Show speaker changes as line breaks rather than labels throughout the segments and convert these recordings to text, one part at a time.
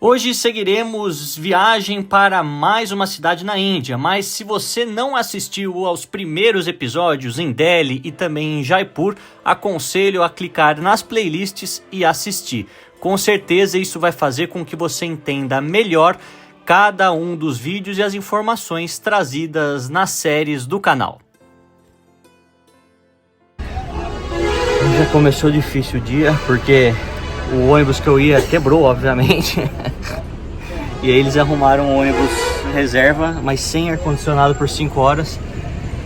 Hoje seguiremos viagem para mais uma cidade na Índia, mas se você não assistiu aos primeiros episódios em Delhi e também em Jaipur, aconselho a clicar nas playlists e assistir. Com certeza isso vai fazer com que você entenda melhor cada um dos vídeos e as informações trazidas nas séries do canal. Já começou difícil o dia, porque o ônibus que eu ia quebrou, obviamente. E aí eles arrumaram um ônibus reserva, mas sem ar-condicionado por 5 horas.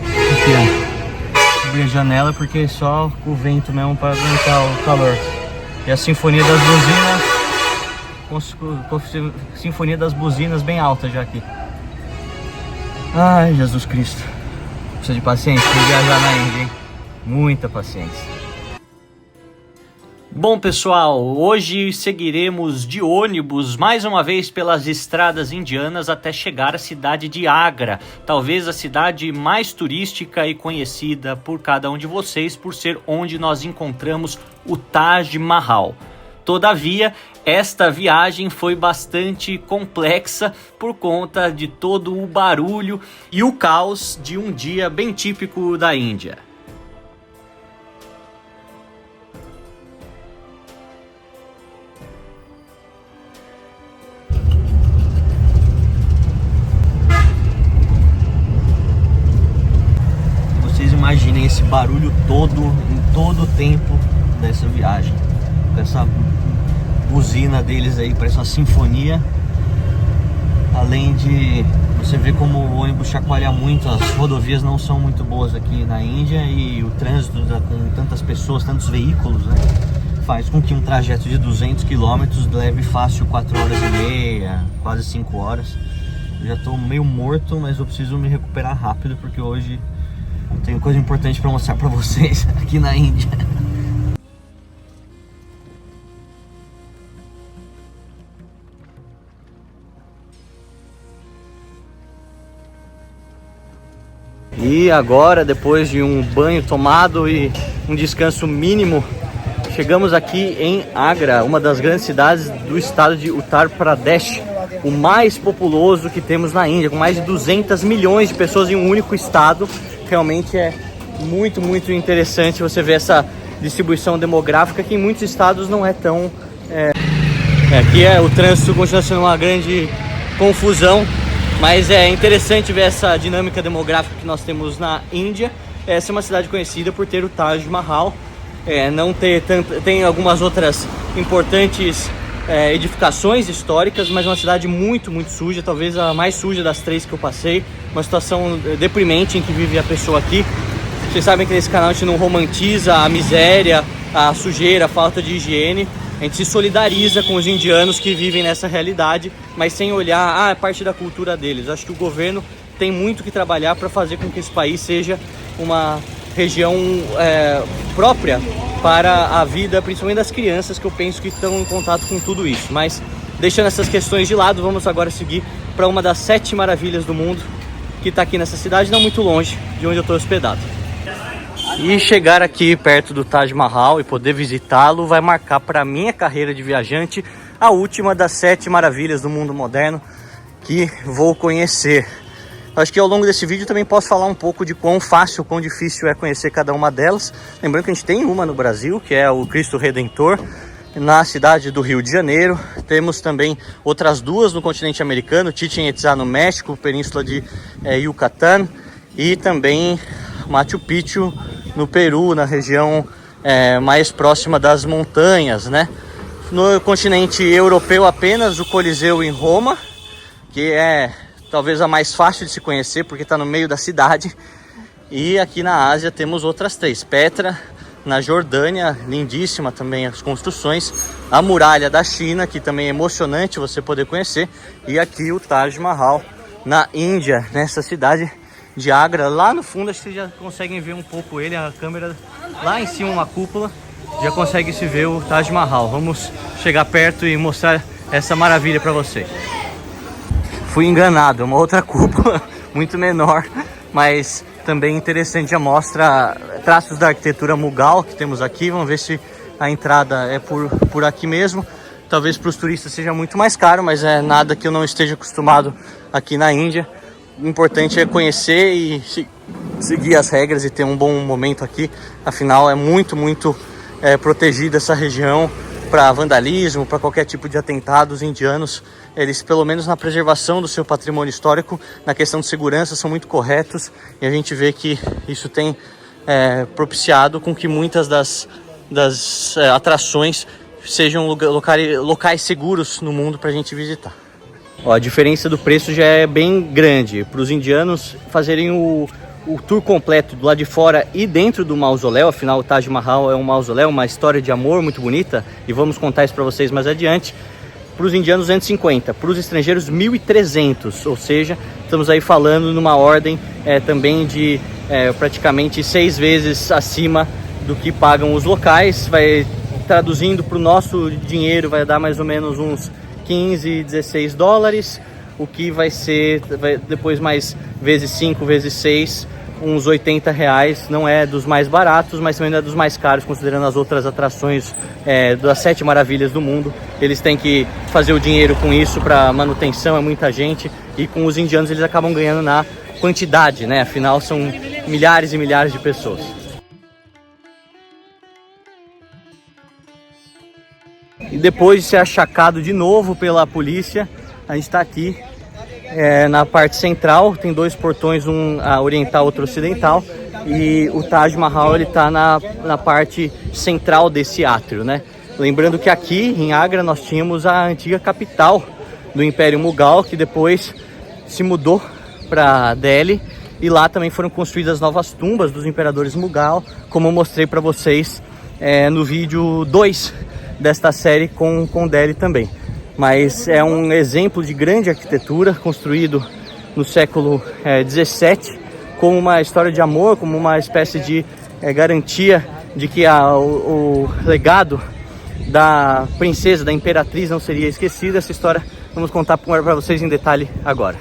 Aqui, ó. Abri a janela porque só o vento mesmo para aguentar o calor. E a sinfonia das buzinas, sinfonia das buzinas bem alta já aqui. Ai, Jesus Cristo. Precisa de paciência para viajar na Índia, hein? Muita paciência. Bom pessoal, hoje seguiremos de ônibus mais uma vez pelas estradas indianas até chegar à cidade de Agra, talvez a cidade mais turística e conhecida por cada um de vocês por ser onde nós encontramos o Taj Mahal. Todavia, esta viagem foi bastante complexa por conta de todo o barulho e o caos de um dia bem típico da Índia. Imaginem esse barulho todo, em todo o tempo dessa viagem. Essa buzina deles aí, parece uma sinfonia. Além de você ver como o ônibus chacoalha muito, as rodovias não são muito boas aqui na Índia. E o trânsito com tantas pessoas, tantos veículos, né, faz com que um trajeto de 200 km leve fácil 4 horas e meia, quase 5 horas. Eu já estou meio morto, mas eu preciso me recuperar rápido, porque hoje tenho coisa importante para mostrar para vocês aqui na Índia. E agora, depois de um banho tomado e um descanso mínimo, chegamos aqui em Agra, uma das grandes cidades do estado de Uttar Pradesh, o mais populoso que temos na Índia, com mais de 200 milhões de pessoas em um único estado. Realmente é muito interessante você ver essa distribuição demográfica que em muitos estados não é tão... Aqui o trânsito continua sendo uma grande confusão, mas é interessante ver essa dinâmica demográfica que nós temos na Índia. Essa é uma cidade conhecida por ter o Taj Mahal, não ter tem algumas outras importantes edificações históricas, mas uma cidade muito suja, talvez a mais suja das 3 que eu passei. Uma situação deprimente em que vive a pessoa aqui. Vocês sabem que nesse canal a gente não romantiza a miséria, a sujeira, a falta de higiene. A gente se solidariza com os indianos que vivem nessa realidade, mas sem olhar a parte da cultura deles. Acho que o governo tem muito que trabalhar para fazer com que esse país seja uma região própria para a vida, principalmente das crianças, que eu penso que estão em contato com tudo isso. Mas deixando essas questões de lado, vamos agora seguir para uma das 7 maravilhas do mundo, que está aqui nessa cidade, não muito longe de onde eu estou hospedado. E chegar aqui perto do Taj Mahal e poder visitá-lo vai marcar para a minha carreira de viajante a última das 7 maravilhas do mundo moderno que vou conhecer. Acho que ao longo desse vídeo também posso falar um pouco de quão fácil, quão difícil é conhecer cada uma delas. Lembrando que a gente tem uma no Brasil, que é o Cristo Redentor, na cidade do Rio de Janeiro. Temos também outras 2 no continente americano, Chichén Itzá no México, Península de Yucatán, e também Machu Picchu no Peru, na região mais próxima das montanhas, né? No continente europeu apenas o Coliseu em Roma, que é talvez a mais fácil de se conhecer porque está no meio da cidade. E aqui na Ásia temos outras 3. Petra, na Jordânia, lindíssima também as construções. A muralha da China, que também é emocionante você poder conhecer. E aqui o Taj Mahal, na Índia, nessa cidade de Agra. Lá no fundo, acho que vocês já conseguem ver um pouco ele, a câmera lá em cima, uma cúpula. Já consegue se ver o Taj Mahal. Vamos chegar perto e mostrar essa maravilha para vocês. Fui enganado, é uma outra cúpula, muito menor, mas também interessante. Já mostra traços da arquitetura Mughal que temos aqui. Vamos ver se a entrada é por aqui mesmo. talvez para os turistas seja muito mais caro, mas é nada que eu não esteja acostumado aqui na Índia. O importante é conhecer e seguir as regras e ter um bom momento aqui. Afinal, é muito protegida essa região para vandalismo, para qualquer tipo de atentado. Os indianos, eles, pelo menos na preservação do seu patrimônio histórico, na questão de segurança, são muito corretos. E a gente vê que isso tem propiciado com que muitas das atrações sejam locais seguros no mundo para a gente visitar. Ó, a diferença do preço já é bem grande. Para os indianos fazerem o tour completo do lado de fora e dentro do mausoléu, afinal o Taj Mahal é um mausoléu, uma história de amor muito bonita, e vamos contar isso para vocês mais adiante. Para os indianos 250, para os estrangeiros 1.300, ou seja, estamos aí falando numa ordem também de praticamente 6 vezes acima do que pagam os locais. Vai traduzindo para o nosso dinheiro, vai dar mais ou menos uns 15, 16 dólares, o que vai ser depois mais vezes 5, vezes 6, uns 80 reais. Não é dos mais baratos, mas também não é dos mais caros, considerando as outras atrações das 7 maravilhas do mundo. Eles têm que fazer o dinheiro com isso para manutenção, é muita gente, e com os indianos eles acabam ganhando na quantidade, né? Afinal são milhares e milhares de pessoas. E depois de ser achacado de novo pela polícia, a gente está aqui na parte central. Tem 2 portões, um oriental, outro ocidental, e o Taj Mahal está na parte central desse átrio, né? Lembrando que aqui em Agra nós tínhamos a antiga capital do Império Mughal, que depois se mudou para Delhi, e lá também foram construídas novas tumbas dos imperadores Mughal, como eu mostrei para vocês no vídeo 2 desta série com Delhi também. Mas é um exemplo de grande arquitetura, construído no século 17, como uma história de amor, como uma espécie de garantia de que o legado da princesa, da imperatriz, não seria esquecido. Essa história vamos contar para vocês em detalhe agora.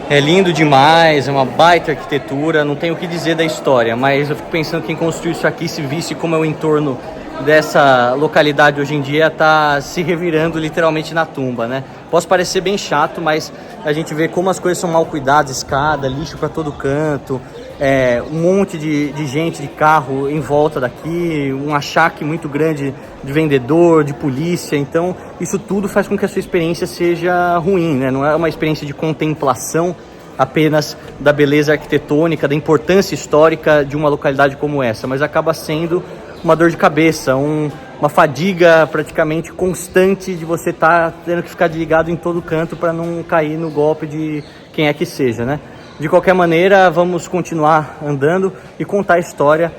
É lindo demais, é uma baita arquitetura, não tenho o que dizer da história, mas eu fico pensando que quem construiu isso aqui, se visse como é o entorno dessa localidade hoje em dia, tá se revirando literalmente na tumba, né? Posso parecer bem chato, mas a gente vê como as coisas são mal cuidadas, escada, lixo para todo canto, um monte de gente, de carro em volta daqui, um achaque muito grande de vendedor, de polícia. Então isso tudo faz com que a sua experiência seja ruim, né? Não é uma experiência de contemplação apenas da beleza arquitetônica, da importância histórica de uma localidade como essa, mas acaba sendo uma dor de cabeça, uma fadiga praticamente constante de você estar tendo que ficar ligado em todo canto para não cair no golpe de quem é que seja, né? De qualquer maneira, vamos continuar andando e contar a história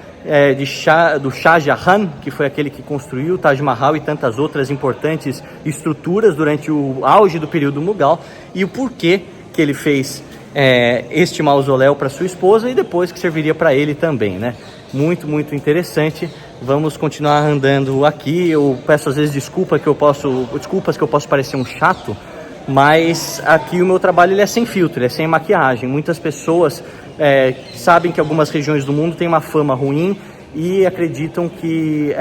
do Shah Jahan, que foi aquele que construiu o Taj Mahal e tantas outras importantes estruturas durante o auge do período Mughal, e o porquê que ele fez este mausoléu para sua esposa e depois que serviria para ele também, né? Muito interessante. Vamos continuar andando aqui. Eu peço às vezes desculpas que eu posso parecer um chato, mas aqui o meu trabalho ele é sem filtro, ele é sem maquiagem. Muitas pessoas sabem que algumas regiões do mundo têm uma fama ruim e acreditam que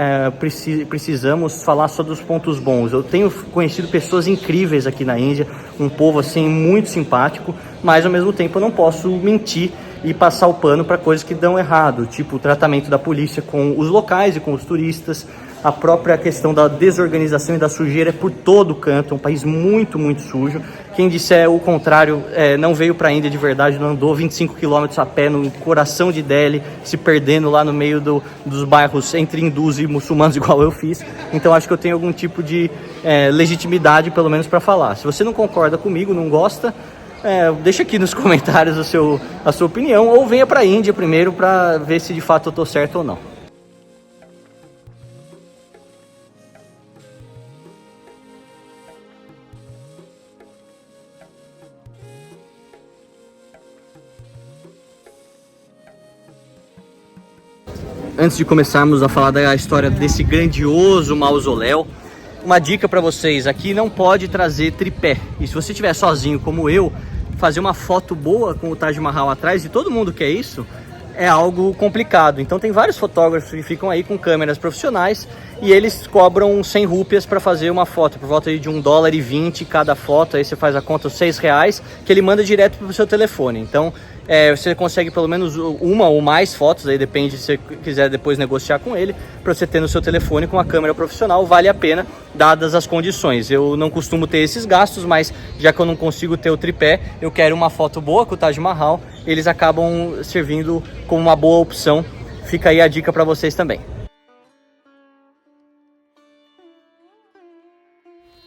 precisamos falar só dos pontos bons. Eu tenho conhecido pessoas incríveis aqui na Índia, um povo assim muito simpático, mas ao mesmo tempo eu não posso mentir e passar o pano para coisas que dão errado, tipo o tratamento da polícia com os locais e com os turistas, a própria questão da desorganização e da sujeira por todo canto. É um país muito sujo. Quem disser o contrário não veio para a Índia de verdade, não andou 25 quilômetros a pé no coração de Delhi, se perdendo lá no meio dos bairros entre hindus e muçulmanos, igual eu fiz. Então acho que eu tenho algum tipo de legitimidade, pelo menos, para falar. Se você não concorda comigo, não gosta, deixa aqui nos comentários a sua opinião, ou venha para a Índia primeiro para ver se de fato eu estou certo ou não. antes de começarmos a falar da história desse grandioso mausoléu, uma dica para vocês: aqui não pode trazer tripé. E se você estiver sozinho como eu, fazer uma foto boa com o Taj Mahal atrás, e todo mundo quer isso, é algo complicado. Então tem vários fotógrafos que ficam aí com câmeras profissionais e eles cobram 100 rúpias para fazer uma foto, por volta de $1,20 cada foto. Aí você faz a conta, R$6, que ele manda direto para o seu telefone. Então você consegue pelo menos uma ou mais fotos, aí depende se você quiser depois negociar com ele, para você ter no seu telefone com uma câmera profissional. Vale a pena, dadas as condições. Eu não costumo ter esses gastos, mas já que eu não consigo ter o tripé, eu quero uma foto boa com o Taj Mahal, eles acabam servindo como uma boa opção. Fica aí a dica para vocês também.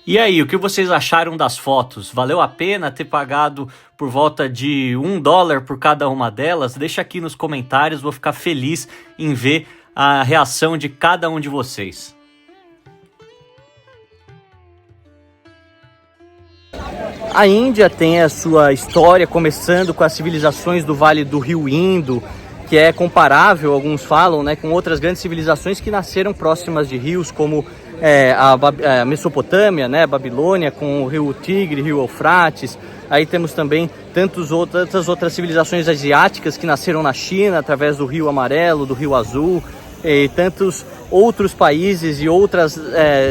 E aí, o que vocês acharam das fotos? Valeu a pena ter pagado por volta de $1 por cada uma delas? Deixa aqui nos comentários, vou ficar feliz em ver a reação de cada um de vocês. A Índia tem a sua história começando com as civilizações do Vale do Rio Indo, que é comparável, alguns falam, né, com outras grandes civilizações que nasceram próximas de rios, como a Mesopotâmia, né, a Babilônia, com o rio Tigre, rio Eufrates. Aí temos também tantas outras civilizações asiáticas que nasceram na China, através do Rio Amarelo, do Rio Azul, e tantos outros países e outras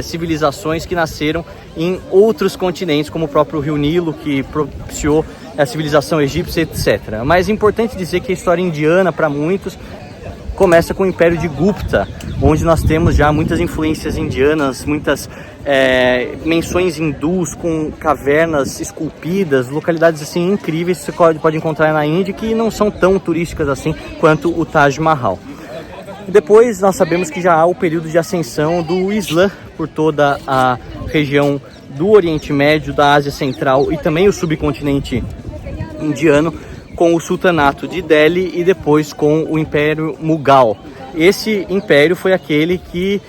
civilizações que nasceram em outros continentes, como o próprio Rio Nilo, que propiciou a civilização egípcia, etc. Mas é importante dizer que a história indiana, para muitos, começa com o Império de Gupta, onde nós temos já muitas influências indianas, muitas menções hindus com cavernas esculpidas, localidades assim incríveis que você pode encontrar na Índia, que não são tão turísticas assim quanto o Taj Mahal. Depois nós sabemos que já há o período de ascensão do Islã por toda a região do Oriente Médio, da Ásia Central e também o subcontinente indiano, com o Sultanato de Delhi e depois com o Império Mughal. Esse império foi aquele que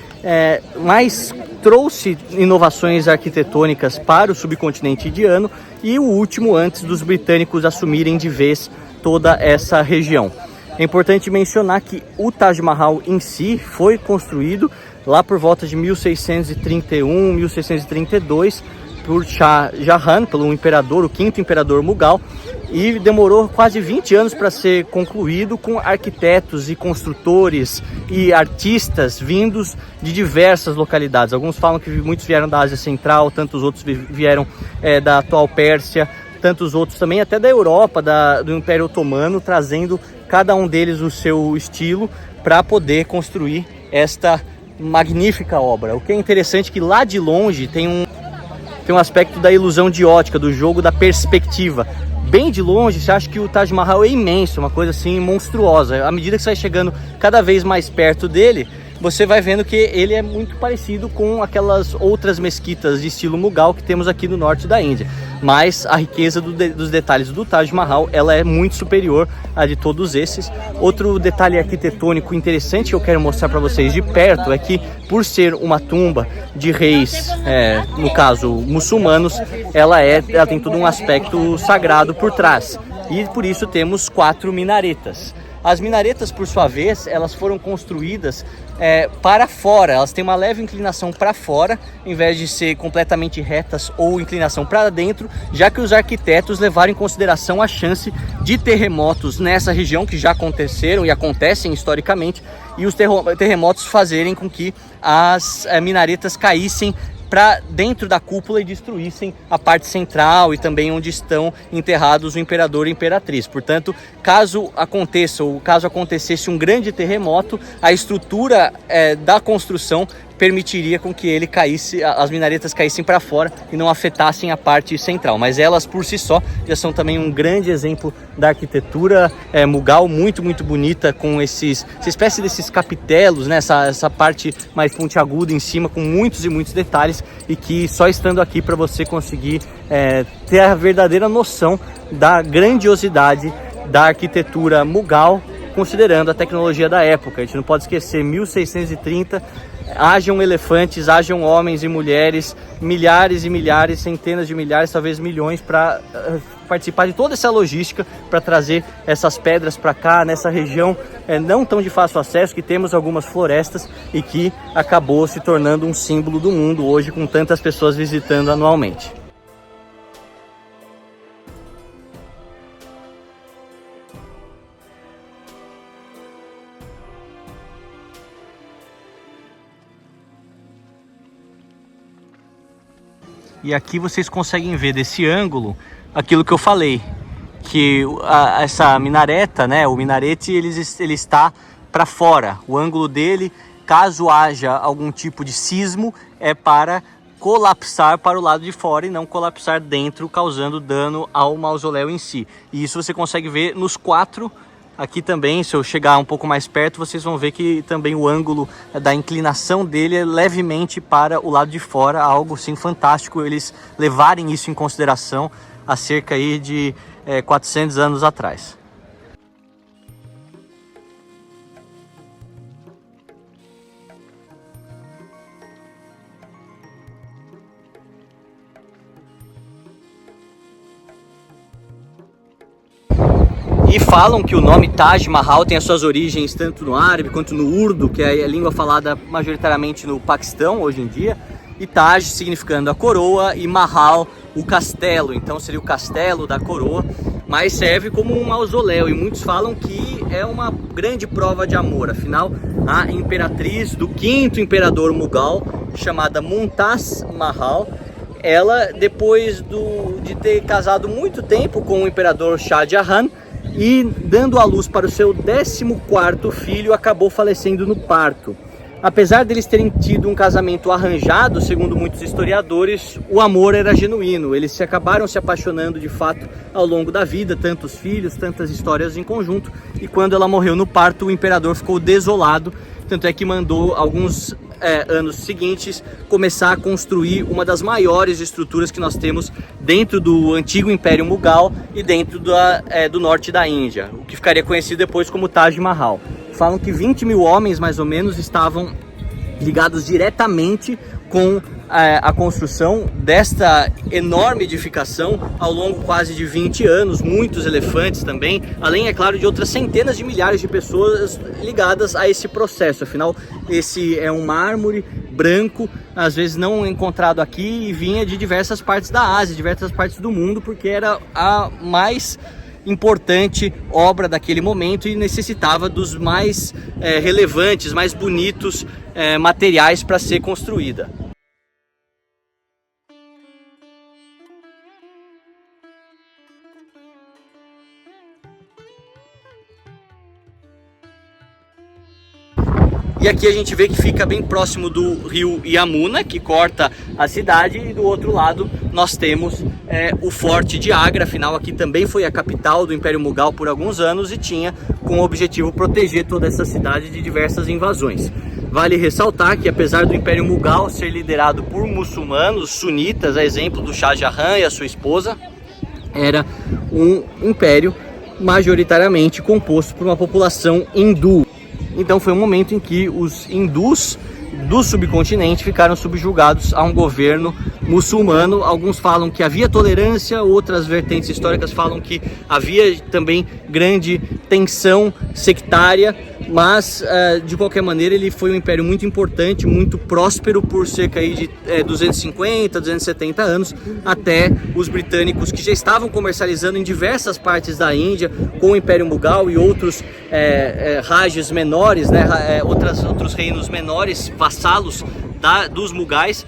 mais trouxe inovações arquitetônicas para o subcontinente indiano e o último antes dos britânicos assumirem de vez toda essa região. É importante mencionar que o Taj Mahal em si foi construído lá por volta de 1631, 1632 por Shah Jahan, pelo imperador, o quinto imperador Mughal, e demorou quase 20 anos para ser concluído, com arquitetos e construtores e artistas vindos de diversas localidades. Alguns falam que muitos vieram da Ásia Central, tantos outros vieram da atual Pérsia, tantos outros também até da Europa, do Império Otomano, trazendo cada um deles o seu estilo para poder construir esta magnífica obra. O que é interessante é que lá de longe tem um aspecto da ilusão de ótica, do jogo da perspectiva. Bem de longe, você acha que o Taj Mahal é imenso, uma coisa assim monstruosa. À medida que você vai chegando cada vez mais perto dele, você vai vendo que ele é muito parecido com aquelas outras mesquitas de estilo Mughal que temos aqui no norte da Índia. Mas a riqueza dos detalhes do Taj Mahal, ela é muito superior à de todos esses. Outro detalhe arquitetônico interessante que eu quero mostrar para vocês de perto é que, por ser uma tumba de reis, no caso muçulmanos, ela tem todo um aspecto sagrado por trás. E por isso temos 4 minaretas. As minaretas, por sua vez, elas foram construídas para fora. Elas têm uma leve inclinação para fora, em vez de ser completamente retas ou inclinação para dentro, já que os arquitetos levaram em consideração a chance de terremotos nessa região, que já aconteceram e acontecem historicamente, e os terremotos fazerem com que as minaretas caíssem para dentro da cúpula e destruíssem a parte central e também onde estão enterrados o imperador e a imperatriz. Portanto, caso acontecesse um grande terremoto, a estrutura da construção permitiria com que as minaretas caíssem para fora e não afetassem a parte central. Mas elas por si só já são também um grande exemplo da arquitetura Mughal, muito, muito bonita, com essa espécie desses capitelos, né? Essa parte mais pontiaguda em cima, com muitos e muitos detalhes, e que só estando aqui para você conseguir ter a verdadeira noção da grandiosidade da arquitetura Mughal, considerando a tecnologia da época. A gente não pode esquecer, 1630, hajam elefantes, hajam homens e mulheres, milhares e milhares, centenas de milhares, talvez milhões, para participar de toda essa logística, para trazer essas pedras para cá, nessa região não tão de fácil acesso, que temos algumas florestas e que acabou se tornando um símbolo do mundo hoje, com tantas pessoas visitando anualmente. E aqui vocês conseguem ver desse ângulo aquilo que eu falei, que essa minareta, né, o minarete, ele está para fora. O ângulo dele, caso haja algum tipo de sismo, é para colapsar para o lado de fora e não colapsar dentro, causando dano ao mausoléu em si. E isso você consegue ver nos quatro. Aqui também, se eu chegar um pouco mais perto, vocês vão ver que também o ângulo da inclinação dele é levemente para o lado de fora, algo assim fantástico eles levarem isso em consideração há cerca aí de 400 anos atrás. E falam que o nome Taj Mahal tem as suas origens tanto no árabe quanto no urdu, que é a língua falada majoritariamente no Paquistão hoje em dia. E Taj significando a coroa e Mahal o castelo, então seria o castelo da coroa, mas serve como um mausoléu. E muitos falam que é uma grande prova de amor, afinal a imperatriz do quinto imperador Mughal, chamada Mumtaz Mahal, ela depois de ter casado muito tempo com o imperador Shah Jahan, e dando à luz para o seu 14º filho, acabou falecendo no parto. Apesar deles terem tido um casamento arranjado, segundo muitos historiadores, o amor era genuíno. Eles acabaram se apaixonando de fato ao longo da vida, tantos filhos, tantas histórias em conjunto. E quando ela morreu no parto, o imperador ficou desolado, tanto é que mandou alguns anos seguintes começar a construir uma das maiores estruturas que nós temos dentro do antigo Império Mughal e dentro do norte da Índia, o que ficaria conhecido depois como Taj Mahal. Falam que 20 mil homens mais ou menos estavam ligados diretamente com a construção desta enorme edificação ao longo quase de 20 anos, muitos elefantes também, além, é claro, de outras centenas de milhares de pessoas ligadas a esse processo. Afinal, esse é um mármore branco, às vezes não encontrado aqui, e vinha de diversas partes da Ásia, diversas partes do mundo, porque era a mais importante obra daquele momento e necessitava dos mais relevantes, mais bonitos materiais para ser construída. E aqui a gente vê que fica bem próximo do rio Yamuna, que corta a cidade, e do outro lado nós temos o Forte de Agra. Afinal, aqui também foi a capital do Império Mughal por alguns anos e tinha como objetivo proteger toda essa cidade de diversas invasões. Vale ressaltar que, apesar do Império Mughal ser liderado por muçulmanos sunitas, a exemplo do Shah Jahan e a sua esposa, era um império majoritariamente composto por uma população hindu. Então foi um momento em que os hindus do subcontinente ficaram subjugados a um governo muçulmano. Alguns falam que havia tolerância, outras vertentes históricas falam que havia também grande tensão sectária, mas de qualquer maneira ele foi um império muito importante, muito próspero por cerca de 250, 270 anos, até os britânicos, que já estavam comercializando em diversas partes da Índia com o Império Mughal e outros rajas menores, né, outros reinos menores, vassalos dos Mughais,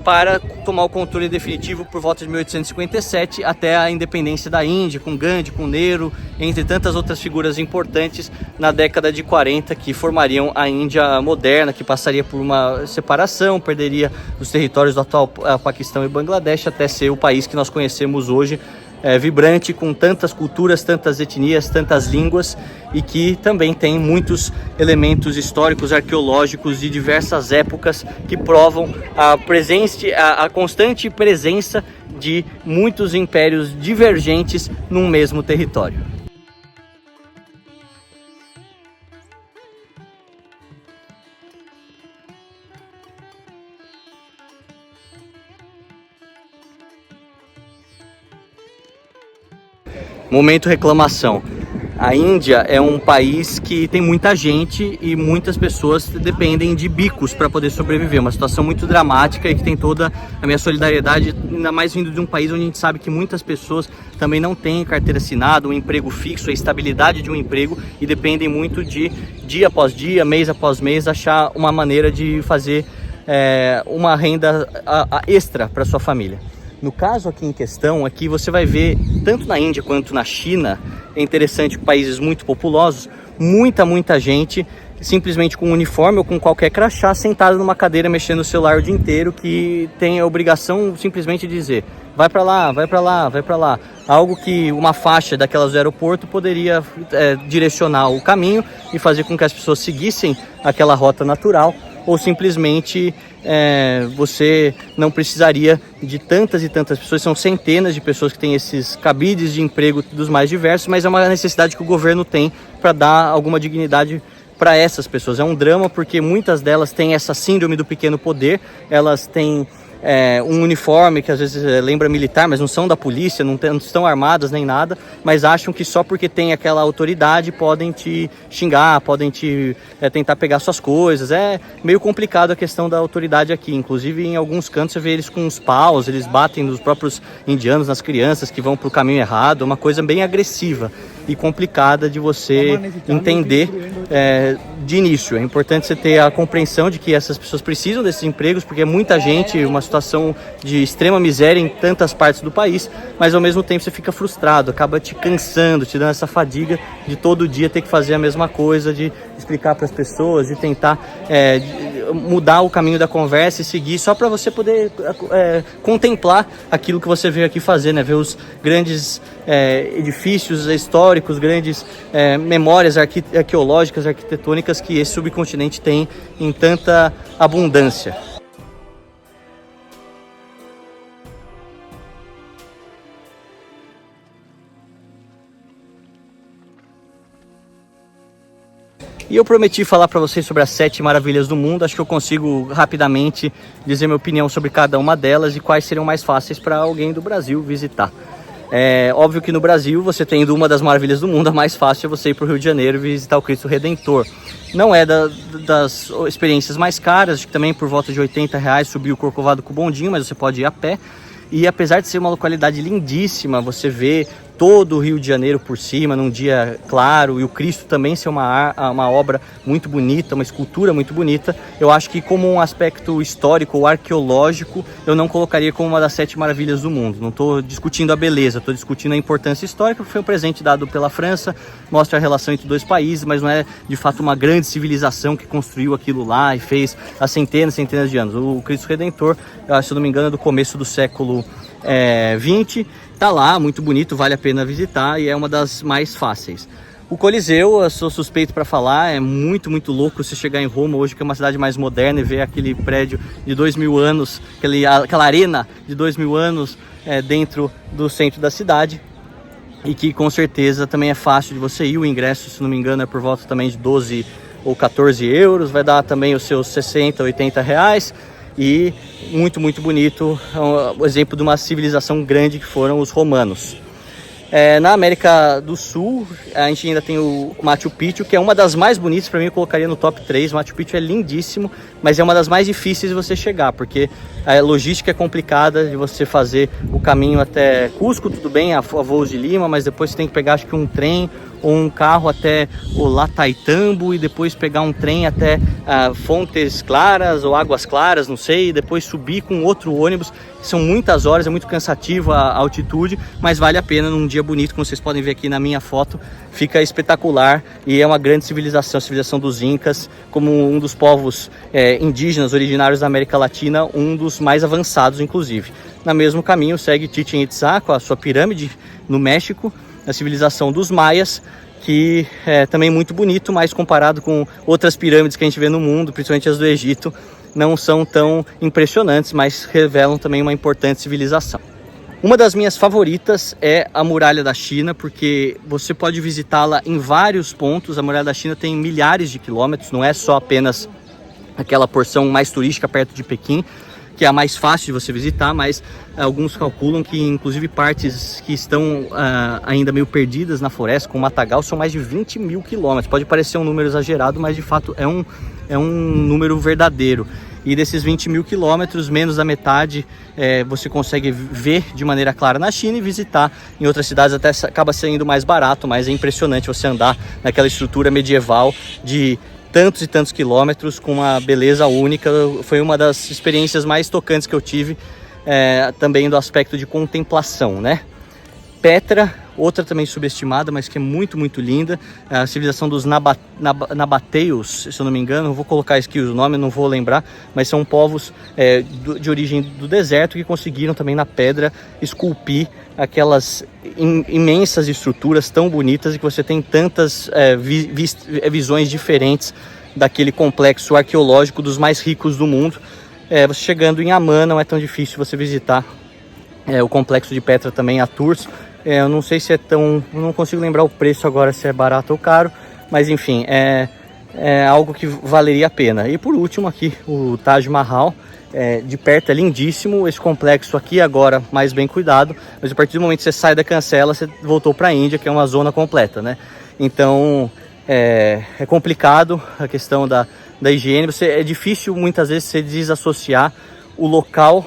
para tomar o controle definitivo por volta de 1857 até a independência da Índia, com Gandhi, com Nehru, entre tantas outras figuras importantes na década de 40, que formariam a Índia moderna, que passaria por uma separação, perderia os territórios do atual Paquistão e Bangladesh até ser o país que nós conhecemos hoje, vibrante, com tantas culturas, tantas etnias, tantas línguas, e que também tem muitos elementos históricos, arqueológicos de diversas épocas que provam a constante presença de muitos impérios divergentes num mesmo território. Momento reclamação. A Índia é um país que tem muita gente e muitas pessoas dependem de bicos para poder sobreviver. Uma situação muito dramática e que tem toda a minha solidariedade, ainda mais vindo de um país onde a gente sabe que muitas pessoas também não têm carteira assinada, um emprego fixo, a estabilidade de um emprego e dependem muito de dia após dia, mês após mês, achar uma maneira de fazer uma renda extra para sua família. No caso aqui em questão, aqui você vai ver, tanto na Índia quanto na China, é interessante que países muito populosos, muita gente, simplesmente com um uniforme ou com qualquer crachá, sentado numa cadeira mexendo no celular o dia inteiro, que tem a obrigação simplesmente de dizer, vai para lá, vai para lá, vai para lá. Algo que uma faixa daquelas do aeroporto poderia direcionar o caminho e fazer com que as pessoas seguissem aquela rota natural, ou simplesmente você não precisaria de tantas e tantas pessoas. São centenas de pessoas que têm esses cabides de emprego dos mais diversos, mas é uma necessidade que o governo tem para dar alguma dignidade para essas pessoas. É um drama porque muitas delas têm essa síndrome do pequeno poder, elas têm um uniforme que às vezes lembra militar, mas não são da polícia, não estão armadas nem nada, mas acham que só porque tem aquela autoridade podem te xingar, podem te tentar pegar suas coisas. É meio complicado a questão da autoridade aqui, inclusive em alguns cantos você vê eles com os paus, eles batem nos próprios indianos, nas crianças que vão para o caminho errado, uma coisa bem agressiva e complicada de você entender de início. É importante você ter a compreensão de que essas pessoas precisam desses empregos, porque é muita gente, uma situação de extrema miséria em tantas partes do país, mas ao mesmo tempo você fica frustrado, acaba te cansando, te dando essa fadiga de todo dia ter que fazer a mesma coisa, de explicar para as pessoas, de tentar mudar o caminho da conversa e seguir só para você poder contemplar aquilo que você veio aqui fazer, né? Ver os grandes edifícios históricos, grandes memórias arqueológicas, arquitetônicas que esse subcontinente tem em tanta abundância. E eu prometi falar para vocês sobre as 7 maravilhas do mundo. Acho que eu consigo rapidamente dizer minha opinião sobre cada uma delas e quais seriam mais fáceis para alguém do Brasil visitar. É óbvio que no Brasil, você tendo uma das maravilhas do mundo, a mais fácil é você ir para o Rio de Janeiro e visitar o Cristo Redentor. Não é das experiências mais caras, acho que também por volta de R$80 subir o Corcovado com o bondinho, mas você pode ir a pé. E apesar de ser uma localidade lindíssima, você vê todo o Rio de Janeiro por cima, num dia claro, e o Cristo também ser uma obra muito bonita, uma escultura muito bonita, eu acho que como um aspecto histórico ou arqueológico, eu não colocaria como uma das 7 maravilhas do mundo. Não estou discutindo a beleza, estou discutindo a importância histórica, que foi um presente dado pela França, mostra a relação entre dois países, mas não é de fato uma grande civilização que construiu aquilo lá e fez há centenas de anos. O Cristo Redentor, eu acho, se eu não me engano, é do começo do século 20, tá lá, muito bonito, vale a pena visitar e é uma das mais fáceis. O Coliseu, eu sou suspeito para falar, é muito louco você chegar em Roma hoje, que é uma cidade mais moderna, e ver aquele prédio de 2000 anos, aquela arena de 2000 anos dentro do centro da cidade, e que com certeza também é fácil de você ir. O ingresso, se não me engano, é por volta também de 12 ou 14 euros, vai dar também os seus 60, 80 reais. E muito bonito, é um exemplo de uma civilização grande que foram os romanos. Na América do Sul, a gente ainda tem o Machu Picchu, que é uma das mais bonitas, para mim eu colocaria no top 3. O Machu Picchu é lindíssimo, mas é uma das mais difíceis de você chegar, porque a logística é complicada de você fazer o caminho até Cusco, tudo bem, a voos de Lima, mas depois você tem que pegar acho que um trem ou um carro até o Lataitambo e depois pegar um trem até Fontes Claras ou Águas Claras, não sei, e depois subir com outro ônibus. São muitas horas, é muito cansativo a altitude, mas vale a pena num dia bonito, como vocês podem ver aqui na minha foto, fica espetacular e é uma grande civilização, a civilização dos Incas, como um dos povos indígenas originários da América Latina, um dos mais avançados inclusive. No mesmo caminho segue Chichén Itzá com a sua pirâmide no México, a civilização dos Maias, que é também muito bonito, mas comparado com outras pirâmides que a gente vê no mundo, principalmente as do Egito, não são tão impressionantes, mas revelam também uma importante civilização. Uma das minhas favoritas é a Muralha da China, porque você pode visitá-la em vários pontos. A Muralha da China tem milhares de quilômetros, não é só apenas aquela porção mais turística perto de Pequim, que é a mais fácil de você visitar, mas alguns calculam que inclusive partes que estão ainda meio perdidas na floresta, com matagal, são mais de 20 mil quilômetros. Pode parecer um número exagerado, mas de fato é um número verdadeiro. E desses 20 mil quilômetros, menos da metade você consegue ver de maneira clara na China, e visitar em outras cidades até acaba sendo mais barato, mas é impressionante você andar naquela estrutura medieval de tantos e tantos quilômetros com uma beleza única. Foi uma das experiências mais tocantes que eu tive, também do aspecto de contemplação, né? Petra, outra também subestimada, mas que é muito, muito linda. A civilização dos nabateus, se eu não me engano, eu vou colocar aqui o nome, não vou lembrar, mas são povos de origem do deserto que conseguiram também na pedra esculpir aquelas imensas estruturas tão bonitas, e que você tem tantas visões diferentes daquele complexo arqueológico dos mais ricos do mundo. Você chegando em Amman, não é tão difícil você visitar o complexo de Petra também, a Tours. Eu não sei se é tão... não consigo lembrar o preço agora, se é barato ou caro, mas enfim, é algo que valeria a pena. E por último aqui, o Taj Mahal, de perto é lindíssimo. Esse complexo aqui agora mais bem cuidado, mas a partir do momento que você sai da cancela, você voltou para a Índia, que é uma zona completa, né? Então é complicado a questão da higiene. É difícil muitas vezes você desassociar o local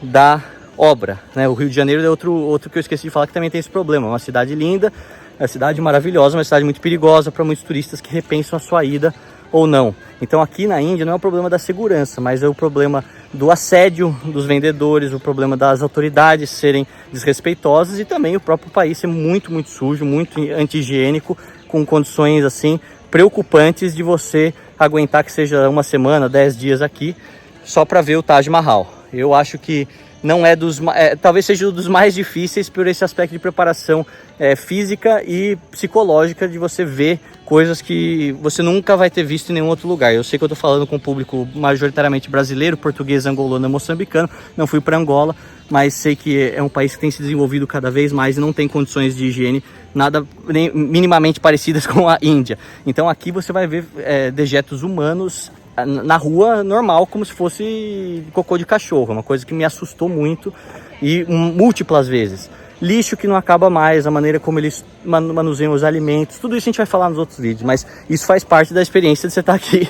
da obra, né? O Rio de Janeiro é outro que eu esqueci de falar, que também tem esse problema. Uma cidade linda, uma cidade maravilhosa, uma cidade muito perigosa para muitos turistas que repensam a sua ida ou não. Então aqui na Índia não é o problema da segurança, mas é o problema do assédio dos vendedores, o problema das autoridades serem desrespeitosas, e também o próprio país ser muito, muito sujo, muito anti-higiênico, com condições assim preocupantes de você aguentar que seja uma semana, 10 dias aqui só para ver o Taj Mahal. Eu acho que não é talvez seja um dos mais difíceis por esse aspecto de preparação física e psicológica, de você ver coisas que você nunca vai ter visto em nenhum outro lugar. Eu sei que eu estou falando com um público majoritariamente brasileiro, português, angolano, moçambicano. Não fui para Angola, mas sei que é um país que tem se desenvolvido cada vez mais e não tem condições de higiene nada nem minimamente parecidas com a Índia. Então aqui você vai ver dejetos humanos na rua normal, como se fosse cocô de cachorro, uma coisa que me assustou muito, e múltiplas vezes. Lixo que não acaba mais, a maneira como eles manuseiam os alimentos, tudo isso a gente vai falar nos outros vídeos, mas isso faz parte da experiência de você estar aqui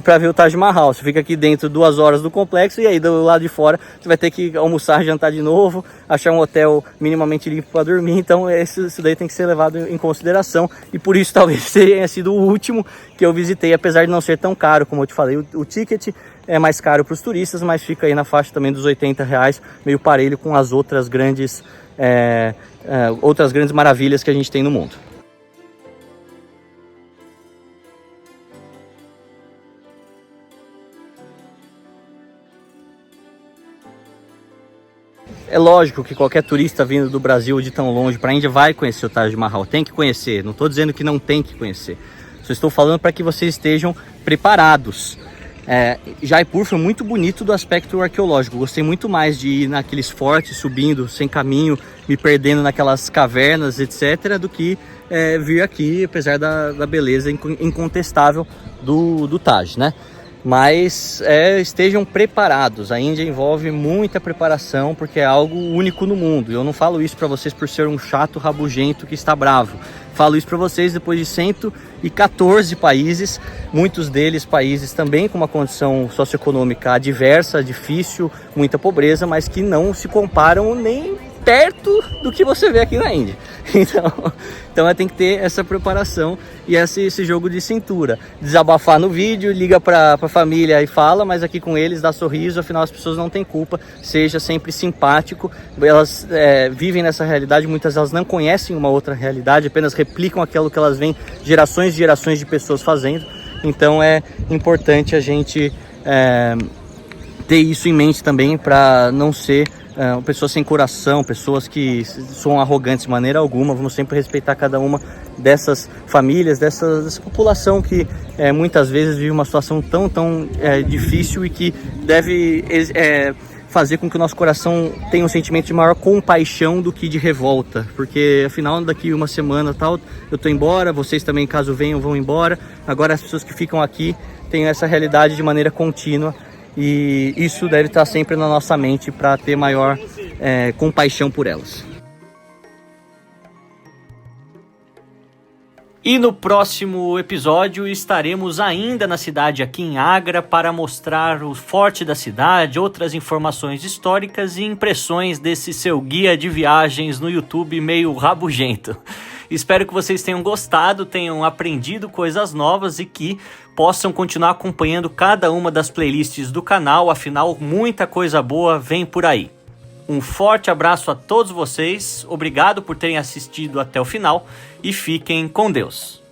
para ver o Taj Mahal. Você fica aqui dentro 2 horas do complexo, e aí do lado de fora você vai ter que almoçar, jantar de novo, achar um hotel minimamente limpo para dormir. Então isso daí tem que ser levado em consideração, e por isso talvez tenha sido o último que eu visitei, apesar de não ser tão caro, como eu te falei. O ticket é mais caro para os turistas, mas fica aí na faixa também dos R$80, meio parelho com as outras grandes maravilhas que a gente tem no mundo. É lógico que qualquer turista vindo do Brasil de tão longe para a Índia vai conhecer o Taj Mahal, tem que conhecer. Não estou dizendo que não tem que conhecer, só estou falando para que vocês estejam preparados. Jaipur foi muito bonito do aspecto arqueológico. Gostei muito mais de ir naqueles fortes, subindo sem caminho, me perdendo naquelas cavernas, etc., do que vir aqui, apesar da beleza incontestável do Taj, né? Mas estejam preparados. A Índia envolve muita preparação, porque é algo único no mundo. Eu não falo isso para vocês por ser um chato rabugento que está bravo. Falo isso para vocês depois de 114 países, muitos deles países também com uma condição socioeconômica adversa, difícil, muita pobreza, mas que não se comparam nem perto do que você vê aqui na Índia. Então tem que ter essa preparação e esse jogo de cintura. Desabafar no vídeo, liga para a família e fala, mas aqui com eles dá sorriso, afinal as pessoas não têm culpa. Seja sempre simpático. Elas vivem nessa realidade, muitas delas não conhecem uma outra realidade, apenas replicam aquilo que elas veem gerações e gerações de pessoas fazendo. Então é importante a gente ter isso em mente também, para não ser pessoas sem coração, pessoas que são arrogantes de maneira alguma. Vamos sempre respeitar cada uma dessas famílias, dessa população que muitas vezes vive uma situação tão difícil, e que deve fazer com que o nosso coração tenha um sentimento de maior compaixão do que de revolta, porque afinal daqui uma semana eu tô embora, vocês também, caso venham, vão embora. Agora as pessoas que ficam aqui têm essa realidade de maneira contínua, e isso deve estar sempre na nossa mente para ter maior compaixão por elas. E no próximo episódio estaremos ainda na cidade aqui em Agra para mostrar o forte da cidade, outras informações históricas e impressões desse seu guia de viagens no YouTube meio rabugento. Espero que vocês tenham gostado, tenham aprendido coisas novas e que possam continuar acompanhando cada uma das playlists do canal, afinal muita coisa boa vem por aí. Um forte abraço a todos vocês, obrigado por terem assistido até o final e fiquem com Deus.